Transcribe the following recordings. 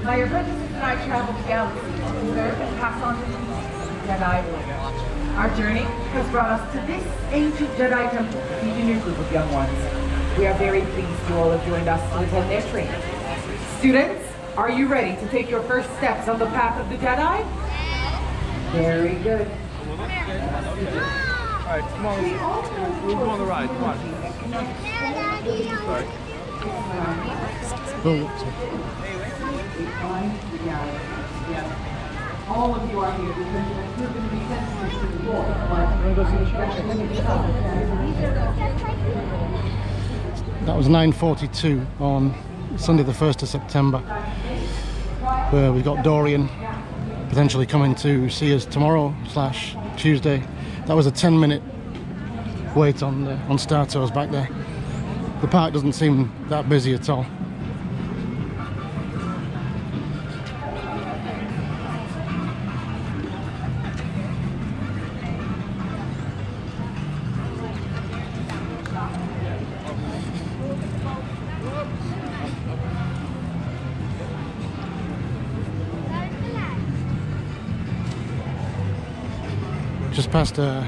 My apprentices and I traveled the galaxy to preserve and pass on the teachings of Jedi Order. Our journey has brought us to this ancient Jedi temple, teaching your group of young ones. We are very pleased you all have joined us to attend their training. Students, are you ready to take your first steps on the path of the Jedi? Very good. Alright, come on, we'll go on the ride, come on. Sorry. All of you are here because you're going to be sensitive to the Lord. Want to go see the show? That was 9:42 on Sunday the 1st of September, where we've got Dorian potentially coming to see us tomorrow / Tuesday. That was a 10-minute wait on Star Tours back there. The park doesn't seem that busy at all. Just past a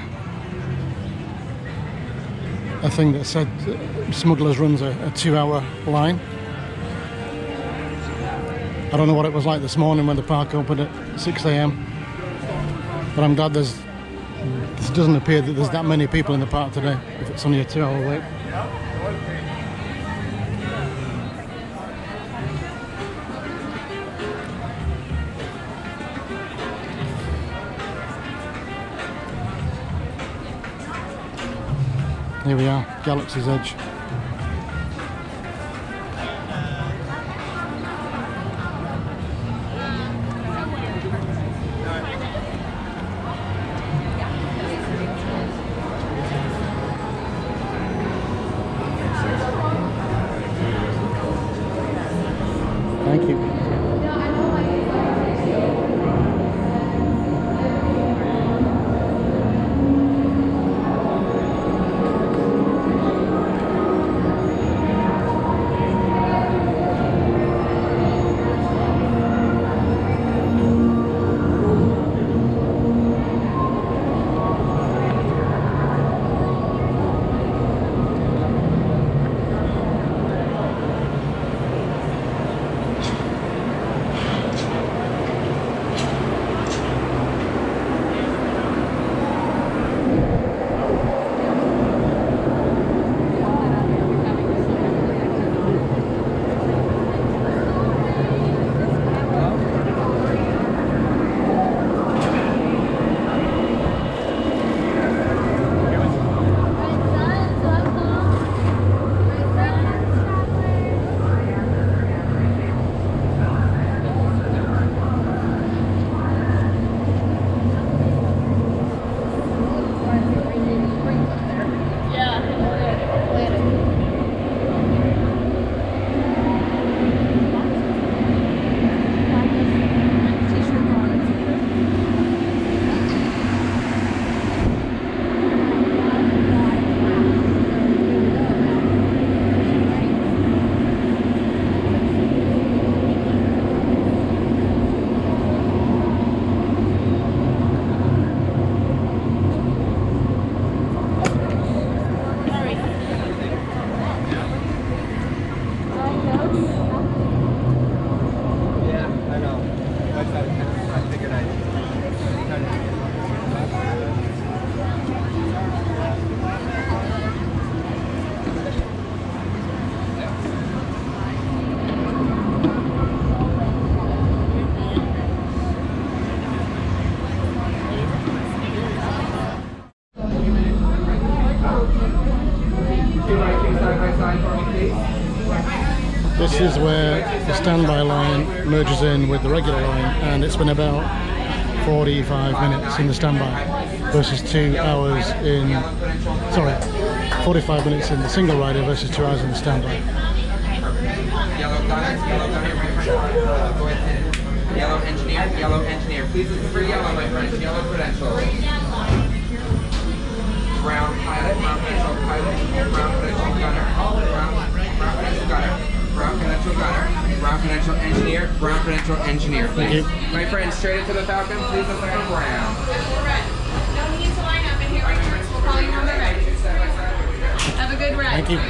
thing that said Smugglers runs a 2-hour line. I don't know what it was like this morning when the park opened at 6 AM, but I'm glad this doesn't appear that there's that many people in the park today, if it's only a 2-hour wait. Here we are, Galaxy's Edge. Thank you. This is where the standby line merges in with the regular line, and it's been about 45 minutes in the standby versus 2 hours in, 45 minutes in the single rider versus 2 hours in the standby. Yellow engineer. Please listen for yellow, my friends. Yellow credentials. Brown pilot, brown credential pilot, brown credential gunner, brown credential gunner. Brown credential gunner, brown credential engineer, brown credential engineer. Please. My friend, straight into the Falcon, please look like a brown. No need to line up and here returns. We'll call you when we're ready. Have a good ride. Thank you.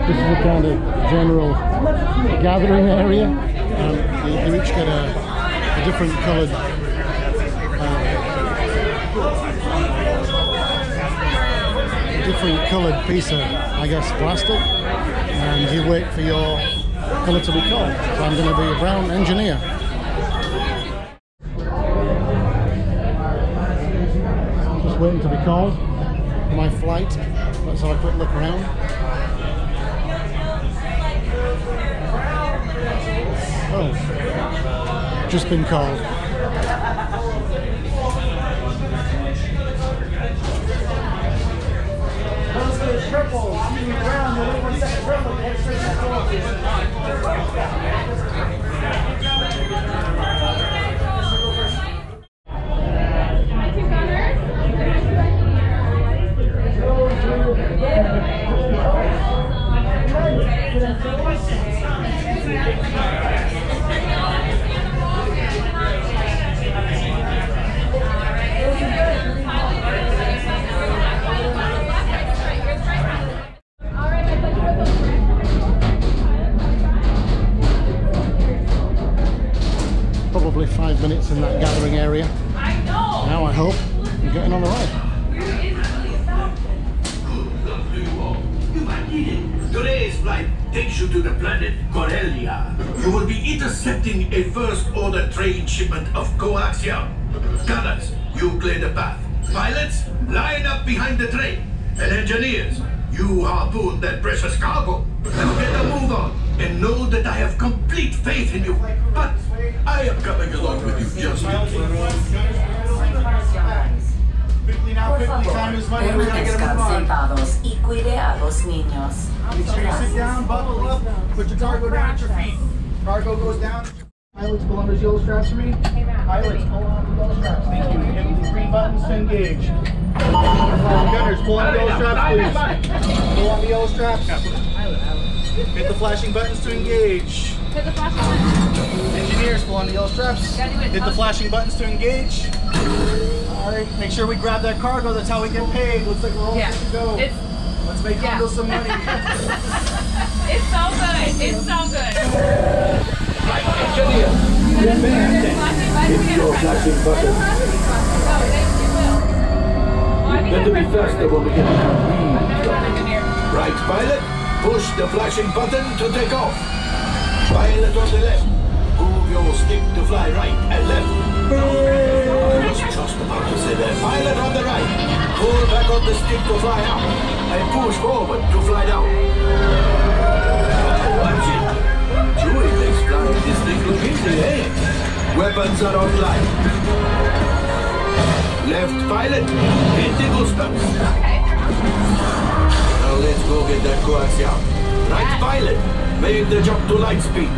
This is a kind of general gathering area. You each get a different coloured piece of, I guess, plastic, and you wait for your colour to be called. So I'm going to be a brown engineer. Just waiting to be called for my flight. Let's have a quick look around. Oh, just been called. Probably 5 minutes in that gathering area. Now I hope I'm getting on the ride. Today's flight takes you to the planet Corellia. You will be intercepting a first-order trade shipment of coaxium. Gunners, you clear the path. Pilots, line up behind the train. And engineers, you harpoon that precious cargo. Now get a move on, and know that I have complete faith in you. But I am coming along with you just in case. Permanezcan sentados y cuide a los niños. Make sure you sit down, buckle up, put your cargo down at your feet. Cargo goes down. Pilots, pull on those yellow straps for me. Pilots, pull on the yellow straps. Thank you. Hit the 3 buttons to engage. Gunners, pull on the yellow straps, please. Pull on the yellow straps. Hit the flashing buttons to engage. Hit the flashing buttons. Engineers, pull on the yellow straps. Hit the flashing buttons to engage. Alright, make sure we grab that cargo. That's how we get paid. Looks like we're all good to go. Let's make Hondo some money. It's so good. It's so good. Engineer, get back then. Hit your flashing button. Better be faster when we get right, pilot, push the flashing button to take off. Pilot on the left, move your stick to fly right and left. I was just about to say that. Pilot on the right, pull back on the stick to fly out, and push forward to fly down. Watch it. Chewie makes flying this thing look easy, eh? Weapons are online. Left pilot, hit the boosters. Now let's go get that coaxium. Right pilot, make the jump to light speed.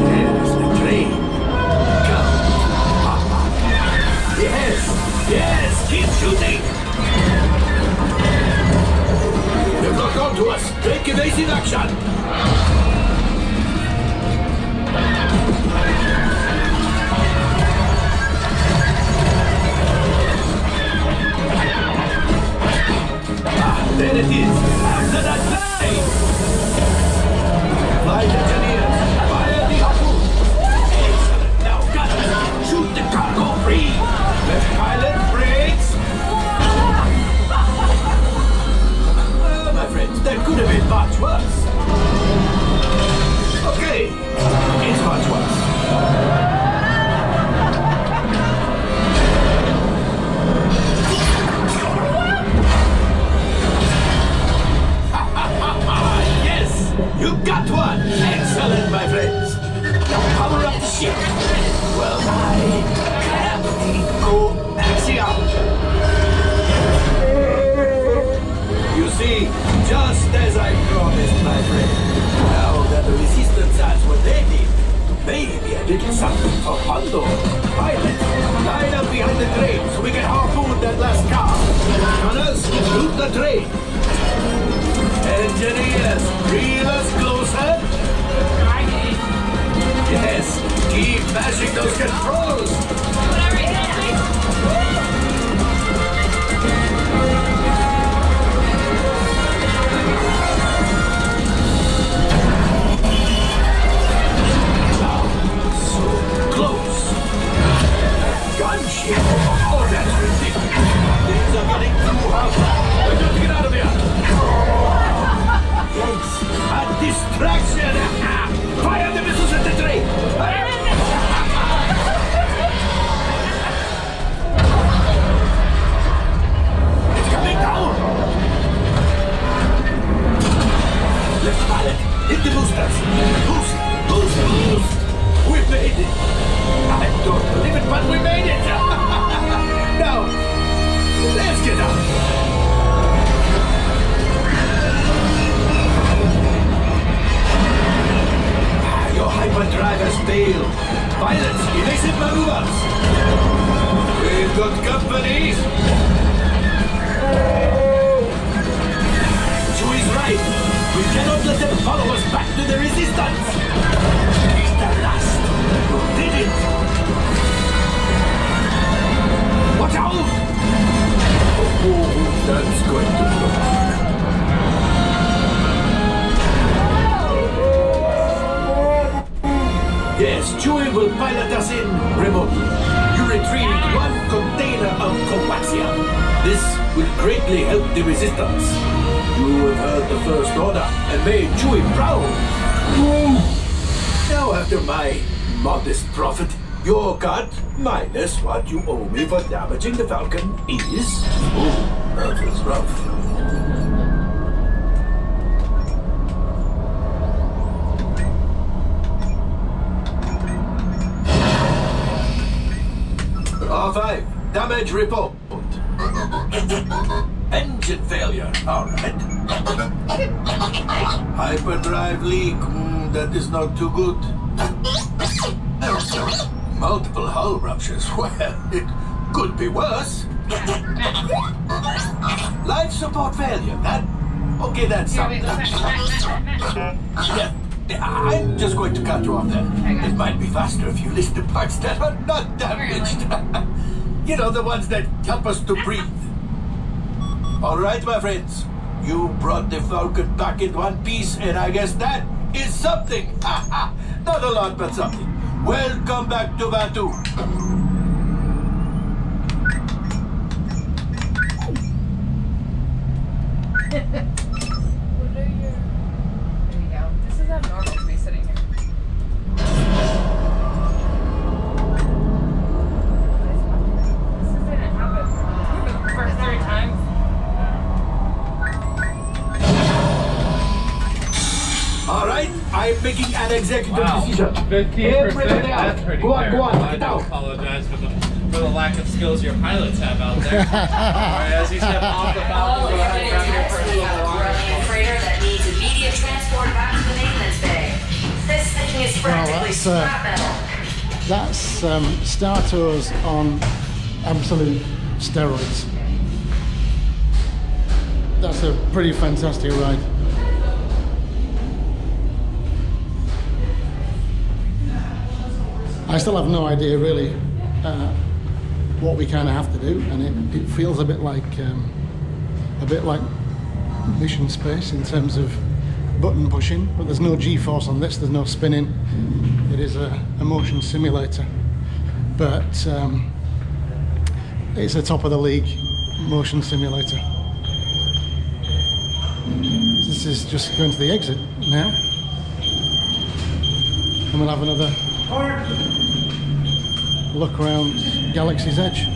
There's the train. Come. Yes, yes, keep shooting. They've locked onto us. Take evasive action. little something for Hondo. Pilot, line up behind the train so we can harpoon that last car. Gunners, shoot the train. Engineers, reel us closer. Yes, keep mashing those controls. Whatever you tell me. Gunship! Oh, that's ridiculous. Things are getting too hot. We've got to get out of here. Thanks. A distraction. Fire the missiles at the train. It's coming down. Left pilot. Hit the boosters. Boost. We've made it. I don't believe it, but we made it! Now, let's get out! Your hyperdrive has failed. Pilots, evasive maneuvers! We've got company! Chewie's right. We cannot let them follow us back to the resistance! He's the last who did it! Watch out! Oh, that's going to work. Yes, Chewie will pilot us in remotely. You retrieve one container of coaxium. This will greatly help the resistance. You have heard the First Order and made Chewie proud. Now, after my modest profit, your cut, minus what you owe me for damaging the Falcon, is... Oh, that was rough. R5, damage report. Engine failure, alright. Hyperdrive leak, that is not too good. Multiple hull ruptures, well, it could be worse. Life support failure, okay, that's something. Yeah, I'm just going to cut you off there. It might be faster if you list the parts that are not damaged. You know, the ones that help us to breathe. All right, my friends. You brought the Falcon back in one piece, and I guess that is something. Not a lot, but something. Welcome back to Batu. This is abnormal to be sitting here. This didn't happen the first 3 times. All right, I'm making an executive decision. 15%, that's pretty Go on, terrible. I I do apologize for the lack of skills your pilots have out there. Alright, as you step off the Falcon, go ahead and grab your first little Running freighter that needs immediate transport back to the maintenance bay. This thing is practically scrap metal. That's Star Tours on absolute steroids. That's a pretty fantastic ride. I still have no idea really what we kind of have to do, and it feels a bit like Mission Space in terms of button pushing, but there's no G-force on this, there's no spinning. It is a motion simulator, but it's a top of the league motion simulator. This is just going to the exit now, and we'll have another look around Galaxy's Edge.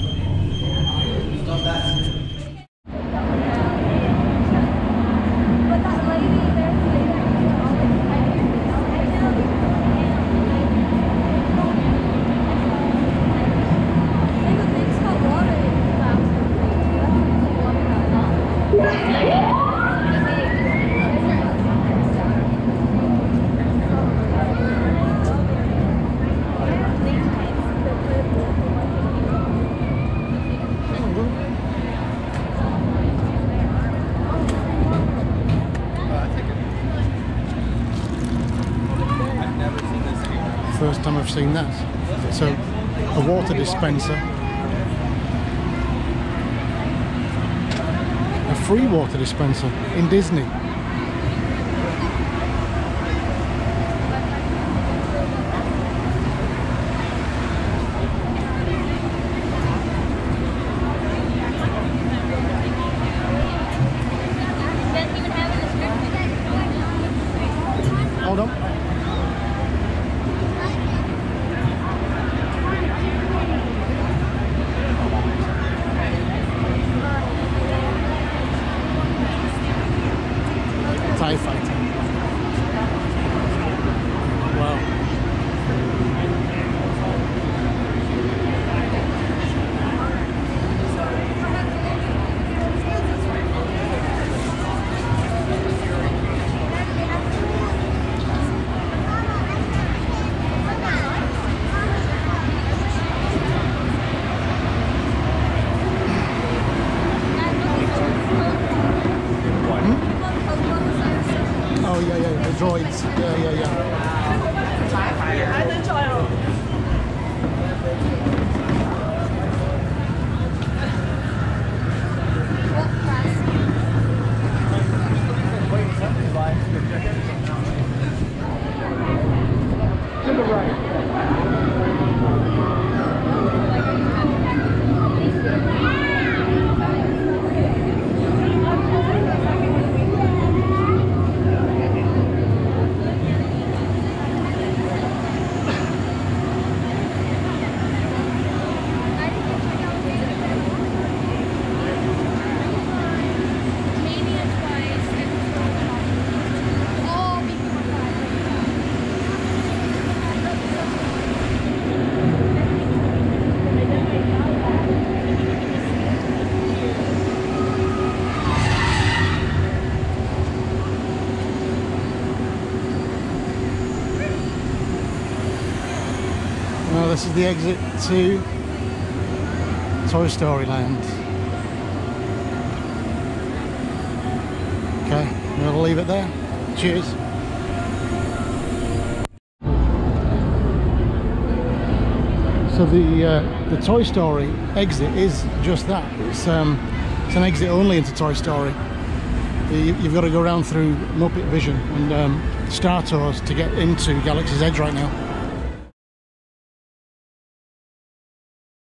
seen that. So a water dispenser, a free water dispenser in Disney. Hold on. TIE fighter. Wow. Oh yeah, yeah, the droids. Yeah, yeah, yeah. To the right. Well, this is the exit to Toy Story Land. Okay, we'll leave it there. Cheers. So the Toy Story exit is just that. It's an exit only into Toy Story. You've got to go around through Muppet Vision and Star Tours to get into Galaxy's Edge right now.